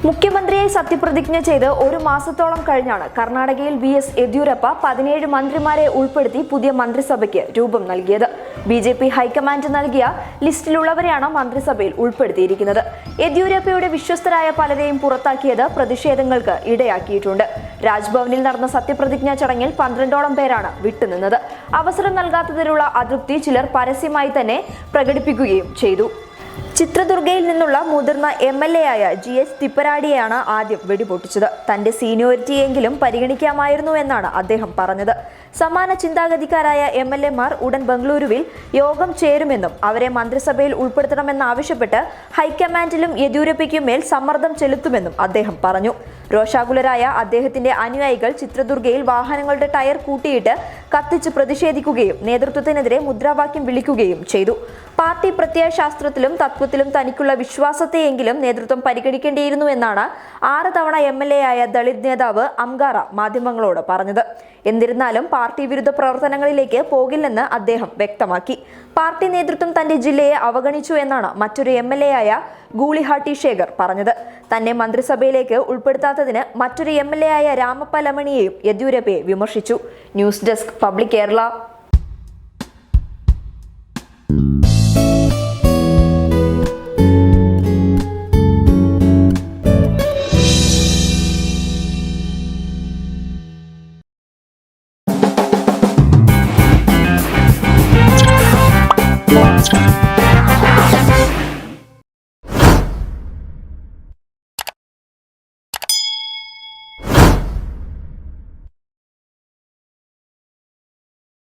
മുഖ്യമന്ത്രിയായി സത്യപ്രതിജ്ഞ ചെയ്ത് ഒരു മാസത്തോളം കഴിഞ്ഞാണ് കർണാടകയിൽ വി.എസ്. യെദ്യൂരപ്പ 17 മന്ത്രിമാരെ ഉൾപ്പെടുത്തി പുതിയ മന്ത്രിസഭയ്ക്ക് രൂപം നൽകിയത്. ബി.ജെ.പി. ഹൈക്കമാൻഡ് നൽകിയ ലിസ്റ്റിലുള്ളവരെയാണ് മന്ത്രിസഭയിൽ ഉൾപ്പെടുത്തിയിരിക്കുന്നത്. യെദ്യൂരപ്പയുടെ വിശ്വസ്തരായ പലരെയും പുറത്താക്കിയത് പ്രതിഷേധങ്ങൾക്ക് ഇടയാക്കിയിട്ടുണ്ട്. രാജ്ഭവനിൽ നടന്ന സത്യപ്രതിജ്ഞാ ചടങ്ങിൽ 12ഓളം പേരാണ് വിട്ടുനിന്നത്. അവസരം നൽകാത്തതിലുള്ള അതൃപ്തി ചിലർ പരസ്യമായി തന്നെ പ്രകടിപ്പിക്കുകയും ചെയ്തു. ചിത്രദുർഗയിൽ നിന്നുള്ള മുതിർന്ന എം.എൽ.എ. ആയ ജി.എച്ച്. തിപ്പരാഡിയെയാണ് ആദ്യം വെടിപൊട്ടിച്ചത്. തന്റെ സീനിയോറിറ്റിയെങ്കിലും പരിഗണിക്കാമായിരുന്നു എന്നാണ് അദ്ദേഹം പറഞ്ഞത്. സമാന ചിന്താഗതിക്കാരായ എം.എൽ.എമാർ ഉടൻ ബംഗളൂരുവിൽ യോഗം ചേരുമെന്നും അവരെ മന്ത്രിസഭയിൽ ഉൾപ്പെടുത്തണമെന്നാവശ്യപ്പെട്ട് ഹൈക്കമാൻഡിലും യെദ്യൂരപ്പയ്ക്കും മേൽ സമ്മർദ്ദം ചെലുത്തുമെന്നും അദ്ദേഹം പറഞ്ഞു. രോഷാകുലരായ അദ്ദേഹത്തിന്റെ അനുയായികൾ ചിത്രദുർഗയിൽ വാഹനങ്ങളുടെ ടയർ കൂട്ടിയിട്ട് കത്തിച്ച് പ്രതിഷേധിക്കുകയും നേതൃത്വത്തിനെതിരെ മുദ്രാവാക്യം വിളിക്കുകയും ചെയ്തു. പാർട്ടി പ്രത്യയശാസ്ത്രത്തിലും തത്വത്തിലും തനിക്കുള്ള വിശ്വാസത്തെയെങ്കിലും നേതൃത്വം പരിഗണിക്കേണ്ടിയിരുന്നു എന്നാണ് 6 തവണ എം.എൽ.എ. ആയ ദളിത് നേതാവ് അംഗാറ മാധ്യമങ്ങളോട് പറഞ്ഞത്. എന്നിരുന്നാലും പാർട്ടി വിരുദ്ധ പ്രവർത്തനങ്ങളിലേക്ക് പോകില്ലെന്ന് അദ്ദേഹം വ്യക്തമാക്കി. പാർട്ടി നേതൃത്വം തന്റെ ജില്ലയെ അവഗണിച്ചു എന്നാണ് മറ്റൊരു എം.എൽ.എ. ആയ ഗൂളിഹാട്ടി ശേഖർ പറഞ്ഞത്. തന്നെ മന്ത്രിസഭയിലേക്ക് ഉൾപ്പെടുത്താത്തതിന് മറ്റൊരു എം.എൽ.എ. ആയ രാമപ്പ ലമണിയെയും യെദ്യൂരപ്പയെ വിമർശിച്ചു. News desk public Kerala.